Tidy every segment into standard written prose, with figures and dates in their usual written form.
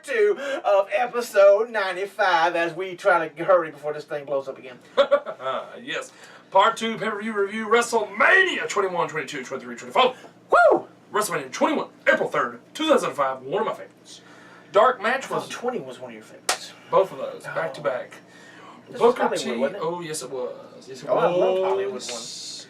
part 2 of episode 95 as we try to hurry before this thing blows up again. Yes. Part 2 pay-per-view review WrestleMania 21, 22, 23, 24. Woo! WrestleMania 21, April 3rd, 2005. One of my favorites. Dark match was... 20 was one of your favorites. Both of those, back to back. This Booker was Hollywood, T. wasn't it? Oh, yes, it was. Yes, it Oh, was. I love Hollywood one.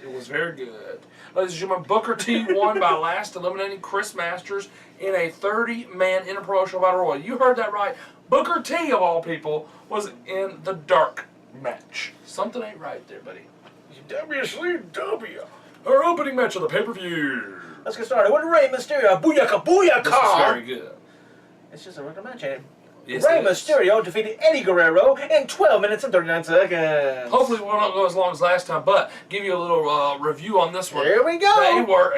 It was very good. Ladies and gentlemen, Booker T won by last, eliminating Chris Masters in a 30-man interpromotional battle royal. You heard that right. Booker T, of all people, was in the dark match. Something ain't right there, buddy. WCW. Our opening match of the pay-per-view. Let's get started with Rey Mysterio. Booyaka, booyaka! This is very good. It's just a regular match, ain't it? Yes, Rey it is. Mysterio defeated Eddie Guerrero in 12 minutes and 39 seconds. Hopefully we won't go as long as last time, but give you a little review on this one. Here we go.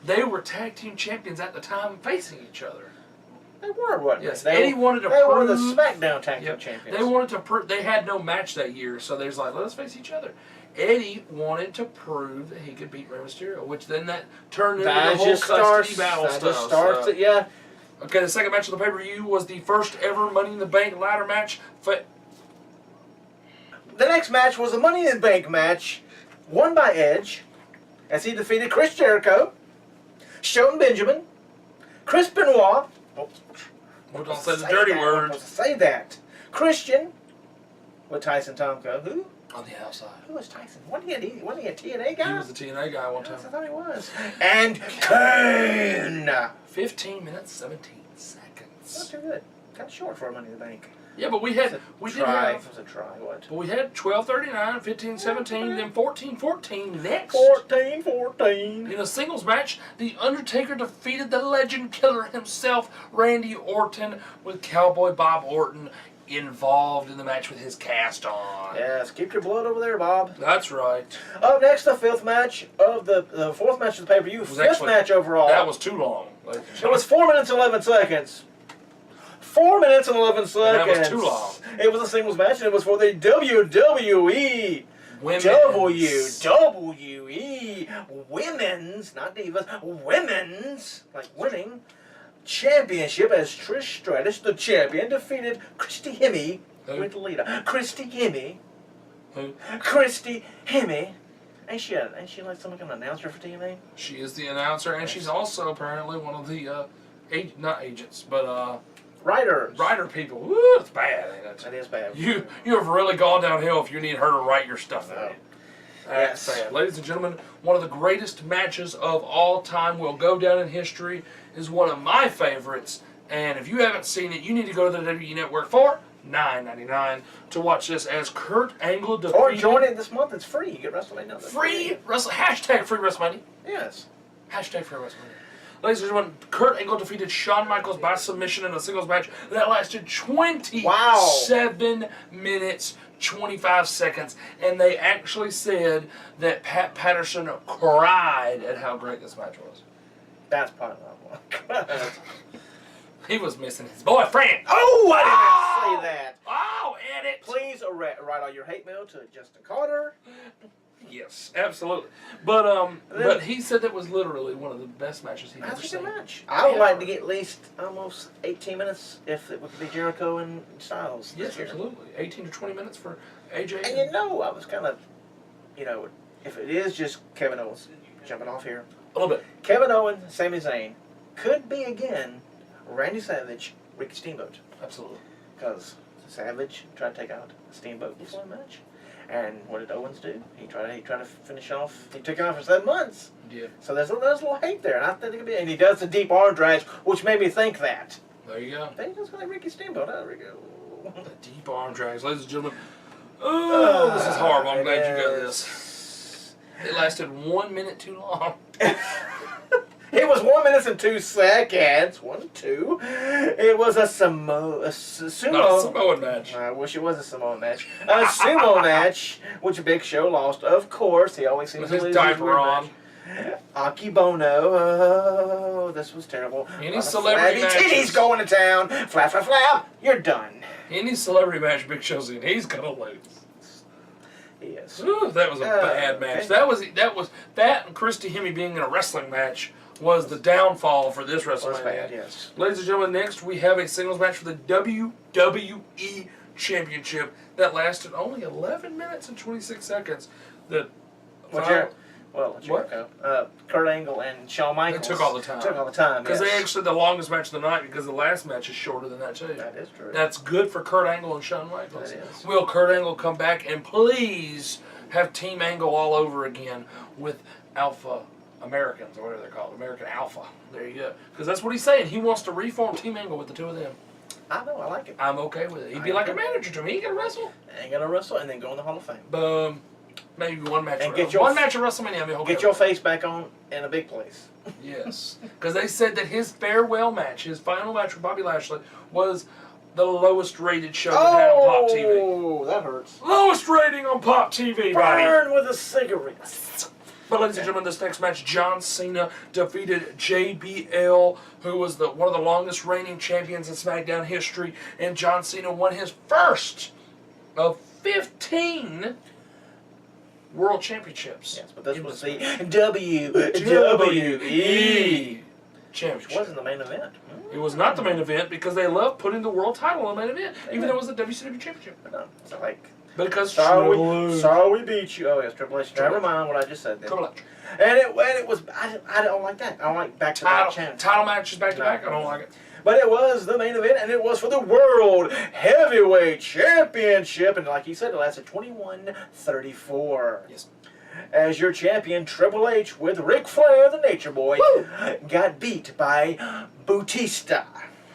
They were tag team champions at the time, facing each other. They were, wasn't Yes, they? Eddie wanted to They were prove... the SmackDown Tag Team Yep. Champions. They wanted to prove... They had no match that year, so they was like, let's face each other. Eddie wanted to prove that he could beat Rey Mysterio, which then that turned into the whole custody battle stuff. Just starts it, yeah. Okay, the second match of the pay-per-view was the first ever Money in the Bank ladder match. The next match was a Money in the Bank match, won by Edge, as he defeated Chris Jericho, Shelton Benjamin, Chris Benoit. We don't say the dirty word. Say that. Christian with Tyson Tomko. Who? On the outside. Who was Tyson? Wasn't he a TNA guy? He was the TNA guy one time. Yes, I thought he was. And Kane. 15 minutes, 17 seconds. Not too good. Kind of short for a Money in the Bank. Yeah, but we did have. It was a try. What? But we had 12:39, 15:17, then 14:14 next. 14. In a singles match, The Undertaker defeated the legend killer himself, Randy Orton, with Cowboy Bob Orton involved in the match with his cast on. Yes, keep your blood over there, Bob. That's right. Up next, the fourth match of the pay-per-view. Fifth match overall. That was too long. It was 4 minutes and 11 seconds. 4 minutes and 11 seconds. That was too long. It was a singles match, and it was for the WWE Women's, not Divas, Women's, like winning, Championship as Trish Stratus, the champion, defeated Christy Hemme with Lita. Christy Hemme. Who? Christy Hemme. Ain't she like some kind of announcer for TNA? She is the announcer, and she's also apparently one of the, not agents, but writer people. Woo, it's bad, ain't it? That is bad. You have really gone downhill if you need her to write your stuff for you. That's Yes. bad. Ladies and gentlemen, one of the greatest matches of all time will go down in history, is one of my favorites, and if you haven't seen it, you need to go to the WWE Network for $9.99 to watch this as Kurt Angle defeated... Or join it this month. It's free. You get WrestleMania. Hashtag free WrestleMania. Yes. Hashtag free WrestleMania. Ladies and gentlemen, Kurt Angle defeated Shawn Michaels by submission in a singles match that lasted 27 minutes, 25 seconds. And they actually said that Pat Patterson cried at how great this match was. That's probably not one. He was missing his boyfriend. Oh, I didn't say that. Oh, edit. Please write all your hate mail to Justin Carter. Yes, absolutely. But he said that was literally one of the best matches he'd ever That's a seen. good match. I would like to get at least almost 18 minutes if it would be Jericho and Styles. Yes, absolutely. 18 to 20 minutes for AJ. And I was kind of, if it is just Kevin Owens, jumping off here. A little bit. Kevin Owens, Sami Zayn, could be again Randy Savage, Ricky Steamboat. Absolutely. Because Savage tried to take out Steamboat before the match. And what did Owens do? He tried to finish off. He took it off for 7 months. Yeah. So there's a little hate there, and I think it could be. And he does the deep arm drags, which made me think that. There you go. Then he does like Ricky Steamboat. There we go. The deep arm drags, ladies and gentlemen. Oh, this is horrible. I'm glad you got this. It lasted 1 minute too long. It was 1 minute and 2 seconds. 1, 2. It was a sumo. Not a Samoan match. I wish it was a Samoan match. A sumo match, which Big Show lost. Of course, he always seems with to his lose diaper on. Akebono. Oh, this was terrible. Any celebrity matches. Titties going to town. Flap, flap, flap. You're done. Any celebrity match Big Show's in, he's gonna lose. Yes. Ooh, that was a bad match. Okay. That and Christy Hemme being in a wrestling match was the downfall for this WrestleMania. Bad, yes. Ladies and gentlemen, next we have a singles match for the WWE Championship that lasted only 11 minutes and 26 seconds. Jericho. Kurt Angle and Shawn Michaels. They took all the time. Because they actually the longest match of the night because the last match is shorter than that too. That is true. That's good for Kurt Angle and Shawn Michaels. That is. Will Kurt Angle come back and please have Team Angle all over again with Alpha Americans, or whatever they're called, American Alpha. There you go. Because that's what he's saying. He wants to reform Team Angle with the two of them. I know, I like it. I'm okay with it. He'd be like a manager to me. He can wrestle. Ain't gonna wrestle and then go in the Hall of Fame. Boom. Maybe one match. And one match at WrestleMania. Get your face back on in a big place. Yes. Because they said that his farewell match, his final match with Bobby Lashley, was the lowest rated show that had on Pop TV. Oh, that hurts. Lowest rating on Pop TV, buddy. Burn with a cigarette. But ladies and gentlemen, this next match, John Cena defeated JBL, who was one of the longest reigning champions in SmackDown history, and John Cena won his first of 15 World Championships. Yes, but this was the WWE Championship. Which wasn't the main event. It was not the main event because they love putting the world title in the main event, even though it was the WCW Championship. No, it's like... Because sorry we beat you. Oh yes, Triple H. Never mind what I just said. Triple H. And it was. I don't like that. I don't like back-to-back champions. Title matches back to back. I don't like it. But it was the main event, and it was for the World Heavyweight Championship, and like you said, it lasted 21:34. Yes. As your champion, Triple H, with Ric Flair, the Nature Boy, got beat by Batista.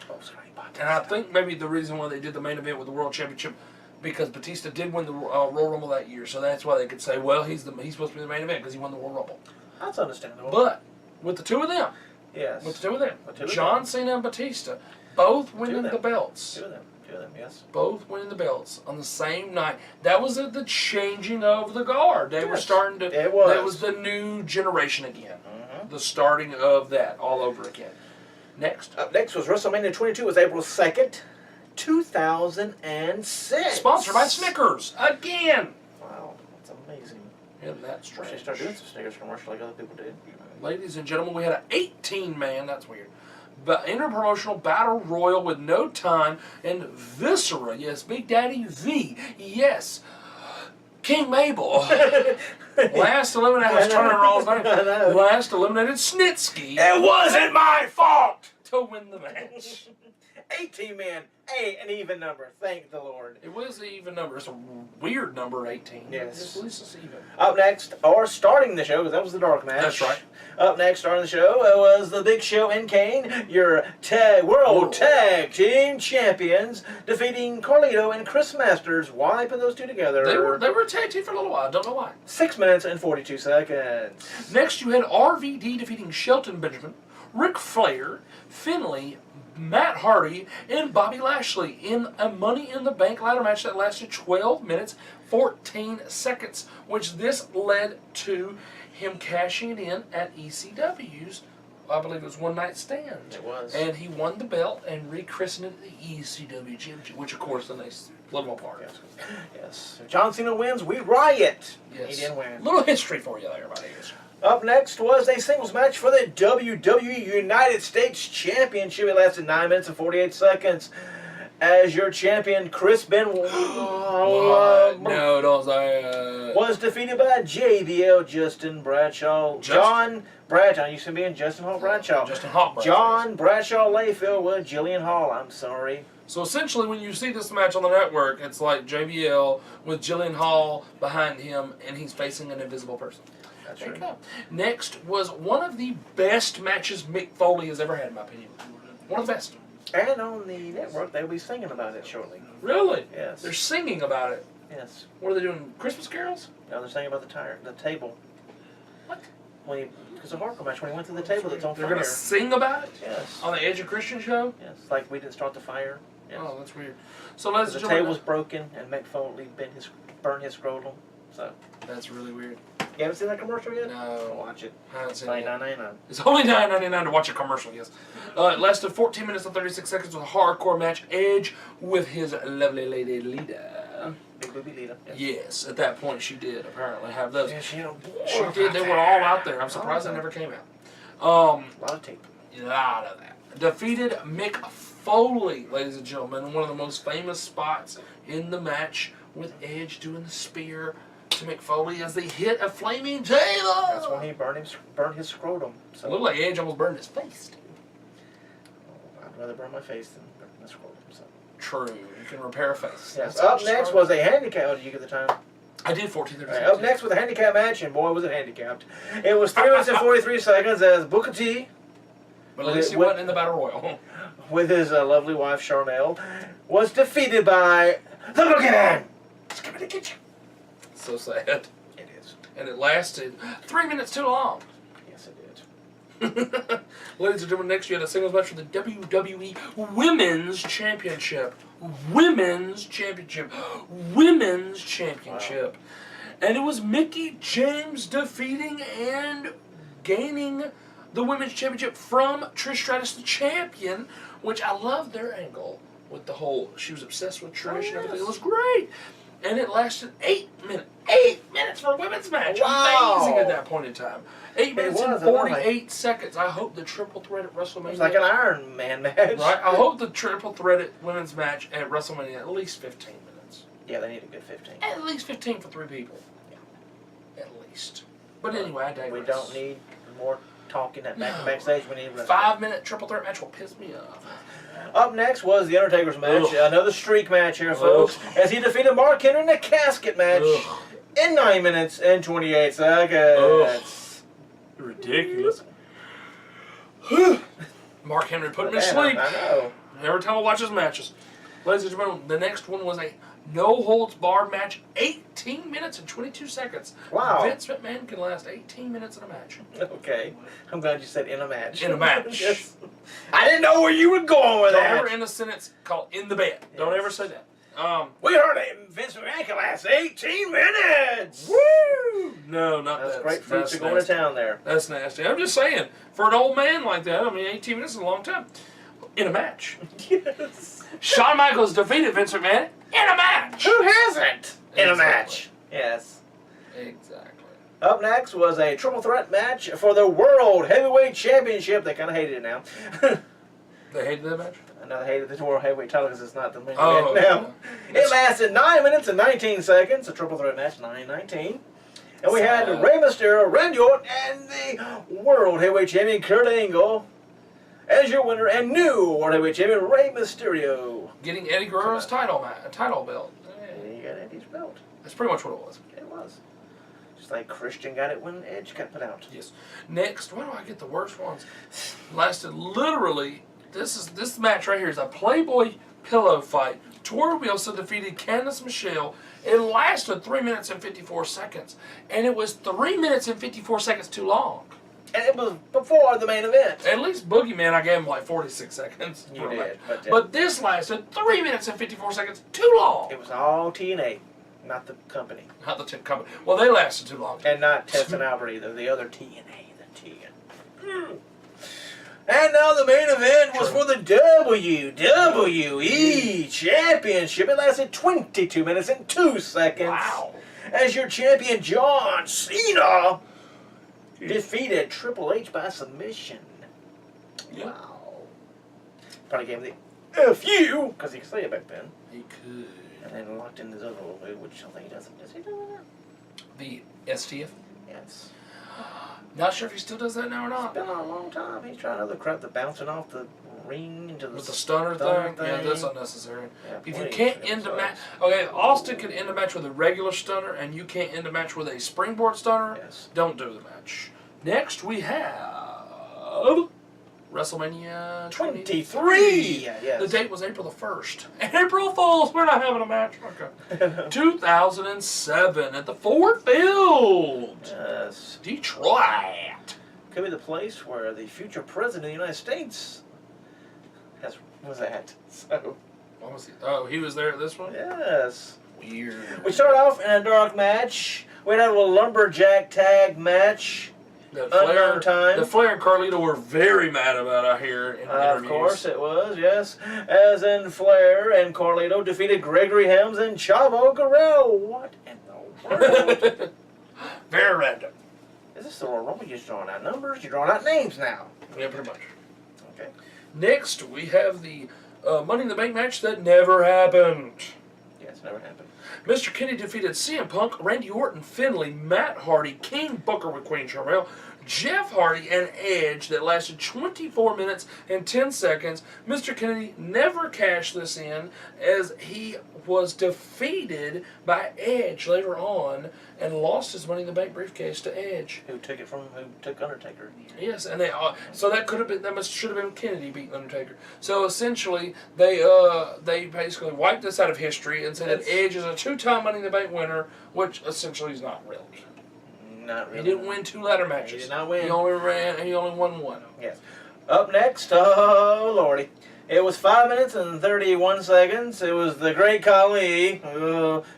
Oh, sorry, Batista. And I think maybe the reason why they did the main event with the World Championship, because Batista did win the Royal Rumble that year, so that's why they could say, well, he's supposed to be the main event because he won the Royal Rumble. That's understandable. But with the two of them, John Cena and Batista, both winning the belts. Two of them, yes. Both winning the belts on the same night. That was at the changing of the guard. They were starting to. It was. That was the new generation again. The starting of that all over again. Next. Up next was WrestleMania 22. It was April 2nd. 2006. Sponsored by Snickers again. Wow, that's amazing. Isn't that strange? They start doing some Snickers commercial like other people did. Ladies and gentlemen, we had an 18-man. That's weird. But interpromotional battle royal with no time and Viscera. Yes, Big Daddy V. Yes, King Mabel. Last eliminated. I was trying to roll his name. Last eliminated Snitsky. It wasn't my fault to win the match. 18 men, an even number. Thank the Lord. It was an even number. It's a weird number, 18. Yes. At least it's even. Up next, or starting the show, because that was the dark match. That's right. Up next, starting the show, was the Big Show and Kane, your World Tag Team Champions, defeating Carlito and Chris Masters. Why put those two together? They were a tag team for a little while. I don't know why. 6 minutes and 42 seconds. Next, you had RVD defeating Shelton Benjamin, Ric Flair, Finlay, Matt Hardy, and Bobby Lashley in a Money in the Bank ladder match that lasted 12 minutes, 14 seconds, which this led to him cashing it in at ECW's, I believe it was One Night Stand. It was. And he won the belt and rechristened it the ECW Championship, which of course then they split them apart. Yes. If John Cena wins, we riot. Yes. He didn't win. Little history for you there, buddy. Up next was a singles match for the WWE United States Championship. It lasted 9 minutes and 48 seconds. As your champion, Chris Benoit no, don't say was defeated by JBL Justin Bradshaw. John Bradshaw used to be in Justin Hall Bradshaw. Justin Hall Bradshaw. John Bradshaw Layfield with Jillian Hall. I'm sorry. So essentially, when you see this match on the network, it's like JBL with Jillian Hall behind him, and he's facing an invisible person. That's there right. you go. Next was one of the best matches Mick Foley has ever had, in my opinion. One of the best. And on the network, they'll be singing about it shortly. Really? Yes. They're singing about it. Yes. What are they doing? Christmas carols? No, they're singing about the table. What? Because the hardcore match, when he went to the table that's on fire. They're going to sing about it? Yes. On the Edge of Christian show? Yes. Like we didn't start the fire. Yes. Oh, that's weird. So let's the table was broken and Mick Foley burned his scrotum. So. That's really weird. You haven't seen that commercial yet? No. Watch it. I haven't seen It's it. $9.99. It's only $9.99 to watch a commercial, yes. It lasted 14 minutes and 36 seconds with a hardcore match. Edge with his lovely lady Lita. Big booby Lita. Yes, at that point she did apparently have those. Yeah, She did. They were all out there. I'm surprised they never came out. A lot of tape. A lot of that. Defeated Mick Foley, ladies and gentlemen, one of the most famous spots in the match with Edge doing the spear to Mick Foley as they hit a flaming table. That's when he burned his scrotum. So It looked like Edge almost burned his face. I'd rather burn my face than burn my scrotum. So. True, you can repair a face. Yes. Up next was a handicap. Oh, did you get the time? I did 14:30. Right, up next was a handicap match, and boy, was it handicapped. It was 3 minutes and 43 seconds as Booker T, But at least he wasn't in the Battle Royal. with his lovely wife Charmel, was defeated by the Boogeyman. Skip it to kitchen. So sad. It is. And it lasted 3 minutes too long. Yes, it did. Ladies and gentlemen, next you had a singles match for the WWE Women's Championship. Women's Championship. Women's Championship. Wow. And it was Mickie James defeating and gaining the Women's Championship from Trish Stratus, the champion, which I love their angle with the whole, she was obsessed with Trish and everything. It was great. And it lasted 8 minutes. 8 minutes for a women's match. Wow. Amazing at that point in time. 8 minutes and 48 seconds. I hope the triple threat at WrestleMania. It's like an Iron Man match. Right? I hope the triple threat women's match at WrestleMania at least 15 minutes. Yeah, they need a good 15. At least 15 for 3 people. Yeah. At least. But anyway, I digress. We don't need more talking at backstage. We need 5-minute triple threat match will piss me off. Up next was the Undertaker's match. Ugh. Another streak match here, folks, as he defeated Mark Henry in a casket match in 9 minutes and 28 seconds. Ridiculous. Mark Henry put him to sleep. I know. Every time I watch his matches. Ladies and gentlemen, the next one was a no-holds-barred match, 18 minutes and 22 seconds. Wow. Vince McMahon can last 18 minutes in a match. Okay. I'm glad you said in a match. In a match. Yes. I didn't know where you were going with Don't that. ever end a sentence called in the bed. Don't ever say that. We heard it. Vince McMahon can last 18 minutes. Woo! No, not that. That's great for you to go to town there. That's nasty. I'm just saying, for an old man like that, I mean, 18 minutes is a long time. In a match. Yes. Shawn Michaels defeated Vince McMahon in a match. Who hasn't? In a Exactly. match. Yes. Exactly. Up next was a triple threat match for the World Heavyweight Championship. They kind of hated it now. They hated that match? I know they hated the World Heavyweight title because it's not the main Oh, event now. yeah. It lasted 9 minutes and 19 seconds. A triple threat match, 9:19. And we had Rey Mysterio, Randy Orton, and the World Heavyweight Champion Kurt Angle as your winner and new World Heavyweight Champion Rey Mysterio. Getting Eddie Guerrero's title belt. And he got Eddie's belt. That's pretty much what it was. It was. Just like Christian got it when Edge got put out. Yes. Next, where do I get the worst ones? Lasted literally, this match right here is a Playboy pillow fight. Torrie Wilson defeated Candice Michelle. It lasted 3 minutes and 54 seconds. And it was 3 minutes and 54 seconds too long. And it was before the main event. At least Boogeyman, I gave him like 46 seconds. You did. But this lasted 3 minutes and 54 seconds too long. It was all TNA, not the company. Not the company. Well, they lasted too long. And not Tess and Albert either. The other TNA. The TN. And now the main event was for the WWE Championship. It lasted 22 minutes and 2 seconds. Wow. As your champion, John Cena, defeated Triple H by submission. Yeah. Wow. Probably gave him the F you, because he could say it back then. He could. And then locked in his other little move, which I think he doesn't. Does he do that? The STF? Yes. Not sure if he still does that now or It's not. been on a long time. He's trying other crap, the bouncing off the ring into the With the stunner thing? Yeah, that's unnecessary. Yeah, If you please, can't for end a God's match... sakes. Okay, if Austin can end a match with a regular stunner and you can't end a match with a springboard stunner, Yes. don't do the match. Next, we have... WrestleMania 23. Yes. The date was April the 1st. April Fools, we're not having a match. Okay. 2007 at the Ford Field. Yes. Detroit. Could be the place where the future president of the United States was at. So, What was he? Oh, he was there at this one? yes. Weird. We start off in a dark match. We had a little lumberjack tag match. Unknown time. The Flair and Carlito were very mad about, I hear, in Of interviews. course it was, yes. As in Flair and Carlito defeated Gregory Helms and Chavo Guerrero. What in the world? Very random. Is This is the Royal Rumble. You're just drawing out numbers. You're drawing out names now. Yeah, pretty much. Okay. Next, we have the Money in the Bank match that never happened. Yeah, it's never happened. Mr. Kenny defeated CM Punk, Randy Orton, Finlay, Matt Hardy, King Booker with Queen Sharmell, Jeff Hardy, and Edge that lasted 24 minutes and 10 seconds. Mr. Kennedy never cashed this in as he was defeated by Edge later on and lost his Money in the Bank briefcase to Edge. Who took it from? Who took Undertaker? Yes, and so that could have been should have been Kennedy beating Undertaker. So essentially, they basically wiped this out of history and said that Edge is a 2-time Money in the Bank winner, which essentially is not really. Not really. He didn't win 2 ladder matches. He did not win. He only won 1. Yes. Up next, oh lordy, it was 5 minutes and 31 seconds. It was the Great Khali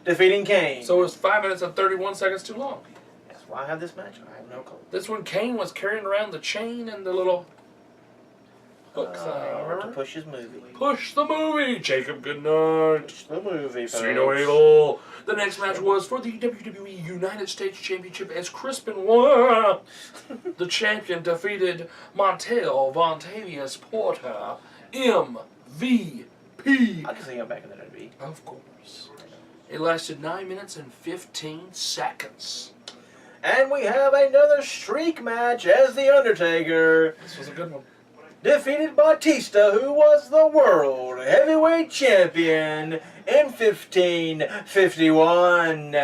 defeating Kane. So it was 5 minutes and 31 seconds too long. That's why I have this match. I have no clue. This one, Kane was carrying around the chain and the little hook thing. Remember? To push his movie. Push the movie. Jacob, good night. Push the movie. See no evil. The next match was for the WWE United States Championship as Chris Benoit, the champion, defeated Montel Vontavious Porter, MVP. I can see him back in the WWE. Of course. It lasted 9 minutes and 15 seconds. And we have another streak match as The Undertaker This was a good one. defeated Batista, who was the World Heavyweight Champion in 1551.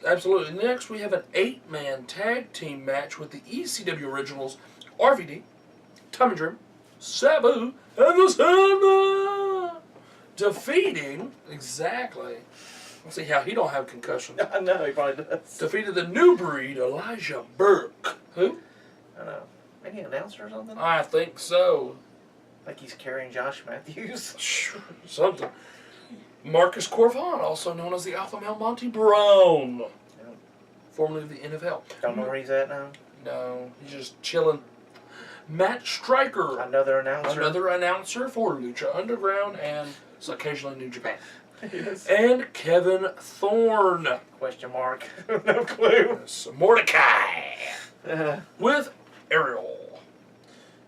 Absolutely. Next, we have an 8-man tag team match with the ECW Originals, RVD, Tommy Dreamer, Sabu, and the Sandman, defeating, exactly, let's see how he don't have concussions, I know, he probably does. defeated the New Breed, Elijah Burke. Who? I don't know. Maybe an announcer or something? I think so. Like he's carrying Josh Matthews. Something. Marcus Corvon, also known as the Alpha Male Monty Brown, formerly of the NFL. Don't know where he's at now. No, he's just chilling. Matt Stryker, Another announcer. for Lucha Underground and occasionally New Japan. Yes. And Kevin Thorne. Question mark. No clue. Mordecai. With Ariel.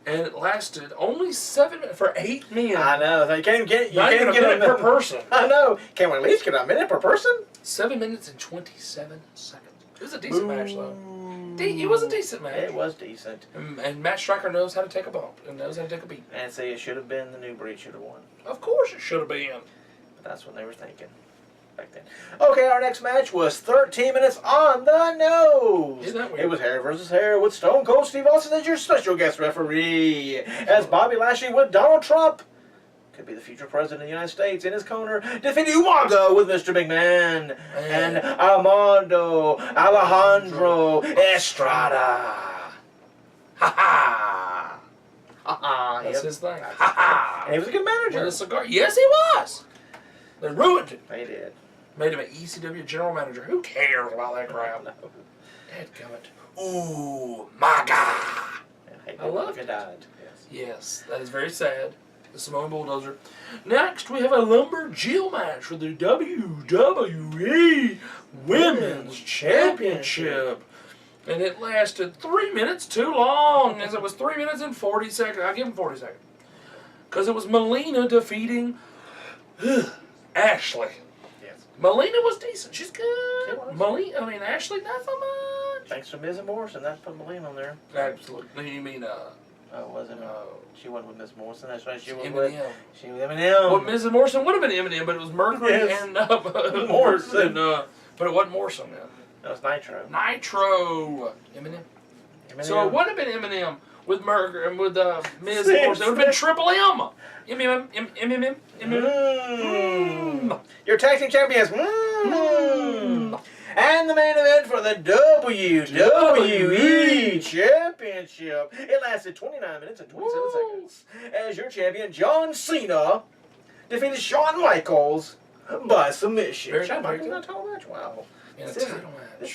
And it lasted only 7 minutes for 8 men. I know. They can't get. You Not can't even a get minute per person. I know. Can we at least get a minute per person? 7 minutes and 27 seconds. It was a decent match, though. It was a decent match. It was decent. And Matt Stryker knows how to take a bump and knows how to take a beat. And say it should have been the New Breed should have won. Of course it should have been. But that's what they were thinking back then. Okay, our next match was 13 minutes on the nose. Isn't that weird? It was hair versus hair with Stone Cold Steve Austin as your special guest referee. As Bobby Lashley with Donald Trump, could be the future president of the United States, in his corner, defeated Umaga with Mr. McMahon and Armando Alejandro Estrada. Ha ha! Ha ha! That's his thing. Ha ha! And he was a good manager. With a cigar. Yes, he was. They ruined it. They did. Made him an ECW general manager. Who cares about that crowd? Dadgummit. Ooh, my God. I love it. Died. Yes, that is very sad. The Samoan Bulldozer. Next, we have a Lumberjill match for the WWE Women's Championship. And it lasted 3 minutes too long, as it was 3 minutes and 40 seconds. I'll give him 40 seconds. Because it was Melina defeating Ashley. Yes. Melina was decent. She's good. Was. Ashley, not so much. Thanks to Miz and Morrison, that put Melina on there. Absolutely. You mean, wasn't she wasn't with Miss Morrison. That's right. She was Eminem. with. She was Eminem. Well, Miz and Morrison would have been Eminem, but it was Mercury and Morrison. But it wasn't Morrison then. That was Nitro. Eminem. Eminem. So it would have been Eminem with Mercury and with Miz Same and Morrison. It would have been Triple M. Eminem. Your tag team champions. And the main event for the WWE Championship. It lasted 29 minutes and 27 seconds. As your champion, John Cena, defeated Shawn Michaels by submission. Shawn Michaels in a title match? Wow. This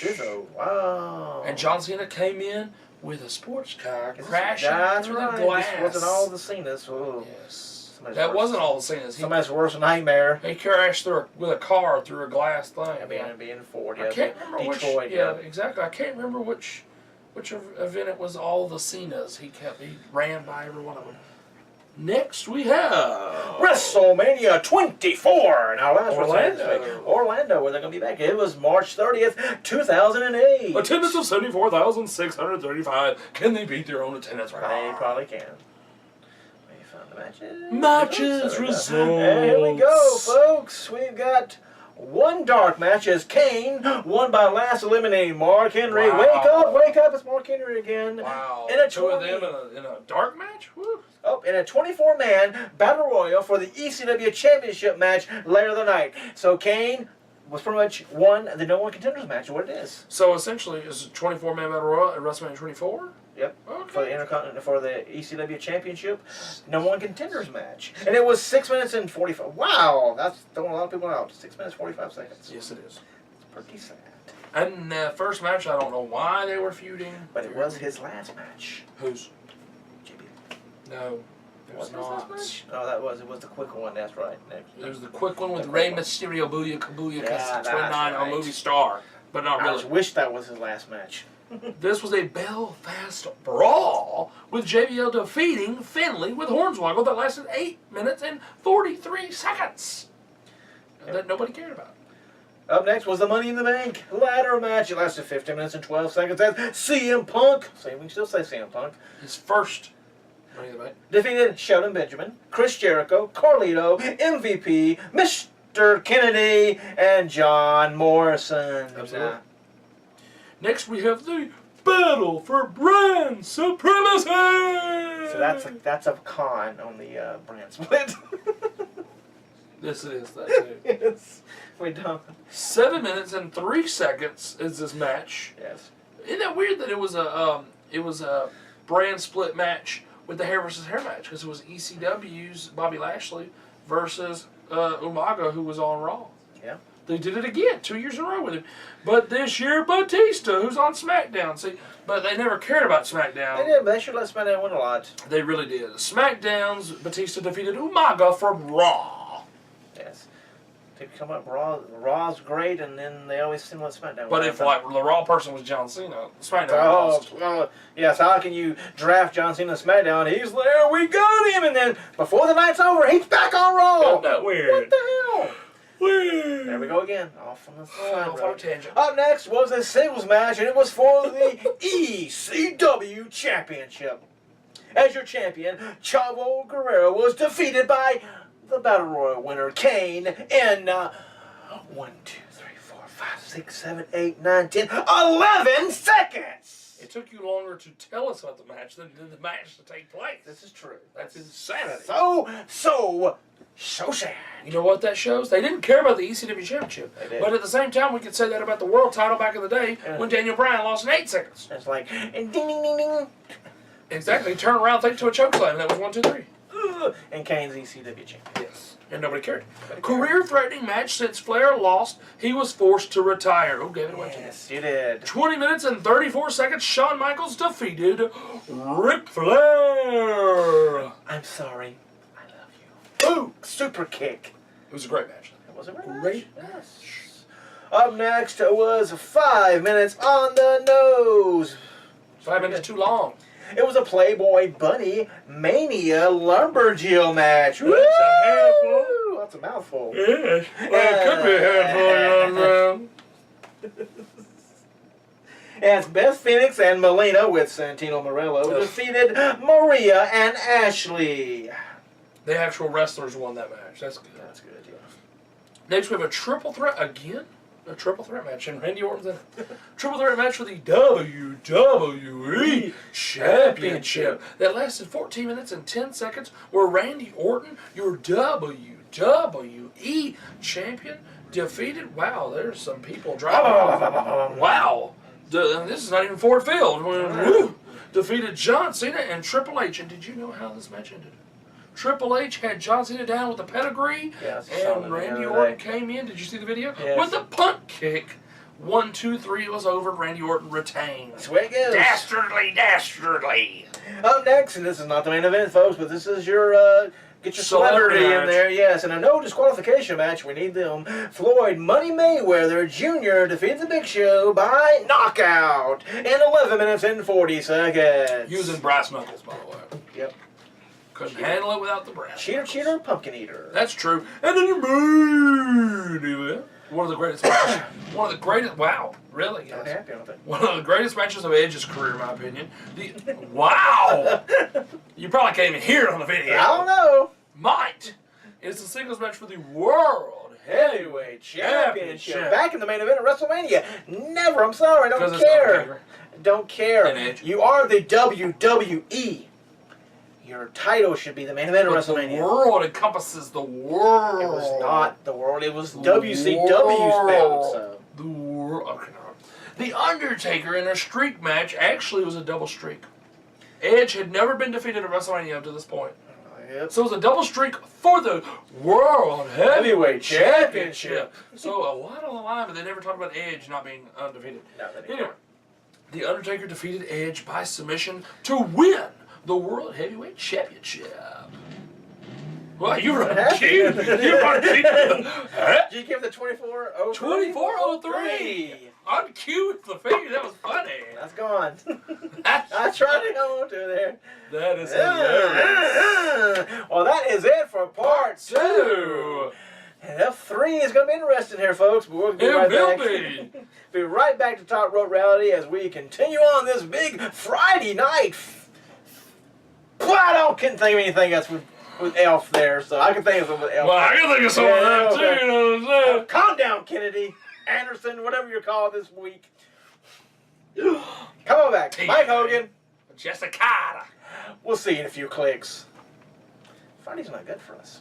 is a wow. And John Cena came in with a sports car crashing through the glass. This wasn't all the Cenas. Oh. Yes. That wasn't all the Cenas. Somebody's worse than Nightmare. He crashed with a car through a glass thing. Being Ford. I can't remember Detroit. which. Yeah, exactly. I can't remember which which event it was all the Cenas. He ran by every one of them. Next we have WrestleMania 24. Now last Orlando. Orlando, where they're going to be back. It was March 30th, 2008. Attendance of 74,635. Can they beat their own attendance? They probably can. We found the matches. Matches results. And here we go, folks. We've got one dark match as Kane won by last eliminating Mark Henry. Wow. Wake up, it's Mark Henry again. Wow. In a Two of them in a dark match? Woo. Oh, in a 24-man battle royal for the ECW Championship match later in the night. So Kane was pretty much won the No One Contenders match, what it is. So essentially, it's a 24-man battle royal at WrestleMania 24? Yep. Okay. For the for the ECW Championship, No One Contenders match, and it was 6 minutes and 45. Wow, that's throwing a lot of people out. 6 minutes 45 seconds. Yes, it is. It's pretty sad. And the first match, I don't know why they were feuding. But it was his last match. Whose? JB. No, it was not. Oh, it was the quick one. That's right. It was the quick one with Rey Mysterio, Booyah Kabuya, Yeah, Twin Nine, right. a movie star, but not I really. just wish that was his last match. This was a Belfast brawl with JBL defeating Finlay with Hornswoggle that lasted 8 minutes and 43 seconds. That nobody cared about. Up next was the Money in the Bank ladder match. It lasted 15 minutes and 12 seconds as CM Punk, we can still say CM Punk, His first Money in the Bank. defeated Shelton Benjamin, Chris Jericho, Carlito, MVP, Mr. Kennedy, and John Morrison. Absolutely. Next we have the Battle for Brand Supremacy! So that's a con on the brand split. This is that too. Yes, we don't. 7 minutes and 3 seconds is this match. Yes. Isn't that weird that it was a brand split match with the hair versus hair match, because it was ECW's Bobby Lashley versus Umaga, who was on Raw. Yeah. They did it again 2 years in a row with him. But this year, Batista, who's on SmackDown. See, but they never cared about SmackDown. They did, but they should let SmackDown win a lot. They really did. SmackDown's Batista defeated Umaga from Raw. Yes. They come up Raw's great, and then they always seem to let SmackDown But win. if like the Raw person was John Cena, SmackDown lost. Oh, yes, how can you draft John Cena to SmackDown? He's there, we got him, and then before the night's over, he's back on Raw. Isn't that weird? What the hell? Weird. There we go again. Off on the side Off on a road. tangent. Up next was a singles match, and it was for the ECW Championship. As your champion, Chavo Guerrero was defeated by the Battle Royal winner, Kane, in 1, 2, 3, 4, 5, 6, 7, 8, 9, 10, 11 seconds! It took you longer to tell us about the match than did the match to take place. This is true. That's insanity. So sad. You know what that shows? They didn't care about the ECW Championship. They did. But at the same time, we could say that about the world title back in the day when Daniel Bryan lost in 8 seconds. It's like, and ding, ding, ding, ding. Exactly. Turn around, think to a chokeslam. That was 1, 2, 3. And Kane's ECW champion. Yes. And nobody cared. Career-threatening match since Flair lost. He was forced to retire. Oh, gave it away to you. Yes, you did. 20 minutes and 34 seconds, Shawn Michaels defeated Ric Flair. I'm sorry. I love you. Ooh, super kick. It was a great match. It was a Great match. Yes. Up next was 5 minutes on the nose. 5 minutes too long. It was a Playboy Bunny Mania Lumberjill match. That's a handful. Woo! That's a mouthful. Yes. Well, it could be a handful, young man. As Beth Phoenix and Melina with Santino Marella defeated Maria and Ashley. The actual wrestlers won that match. That's good. That's good, yeah. Next, we have a triple threat again. A triple threat match, and Randy Orton's in it. Triple threat match for the WWE Championship that lasted 14 minutes and 10 seconds, where Randy Orton, your WWE champion, defeated. Wow, there's some people driving. Wow, this is not even Ford Field. Woo. Defeated John Cena and Triple H. And did you know how this match ended? Triple H had John Cena down with a pedigree, and Randy Orton came in. Did you see the video? Yes. With a punt kick. 1, 2, 3, it was over. Randy Orton retained. That's the way it goes. Dastardly. Up next, and this is not the main event, folks, but this is your Get your celebrity in match. there, yes. And a no disqualification match. We need them. Floyd Money Mayweather Jr. defeated the Big Show by knockout in 11 minutes and 40 seconds. Using brass knuckles, by the way. Yep. Couldn't handle it without the brass. Cheater, pumpkin eater. That's true. And then your main event. One of the greatest matches. One of the greatest. Wow. Really? Not Yes. happy with it. One of the greatest matches of Edge's career, in my opinion. Wow. You probably can't even hear it on the video. I don't know. Might. It's a singles match for the World Heavyweight Championship. Championship. Back in the main event of WrestleMania. Never. I'm sorry. I don't 'Cause it's care. Undertaker. Don't care. And Edge. You are the WWE. Your title should be the main event of But WrestleMania. the world encompasses the world. It was not the world. It was The WCW's belt. world. So. The world. Okay, no. The Undertaker in a streak match actually was a double streak. Edge had never been defeated at WrestleMania up to this point. Yep. So it was a double streak for the World Heavyweight Championship. Championship. So a lot on the line, but they never talked about Edge not being undefeated. No, they didn't. Anyway, the Undertaker defeated Edge by submission to win the World Heavyweight Championship. Well, you were cute. You were cute. Did you give the 2403? 2403. Uncute the figure. That was funny. That's gone. I tried to hold on to there. That is hilarious. Well, that is it for part 2. 2. And F3 is going to be interesting here, folks. But we'll be It right will back. be. Be right back to Top Rope Reality as we continue on this big Friday night. Well, I couldn't think of anything else with Elf there, so I can think of something with Elf. Well, I can think of some of that too, okay. you know what I'm saying? Calm down, Kennedy, Anderson, whatever you're called this week. Come on back. Mike Hogan. Jessica. We'll see you in a few clicks. Friday's not good for us.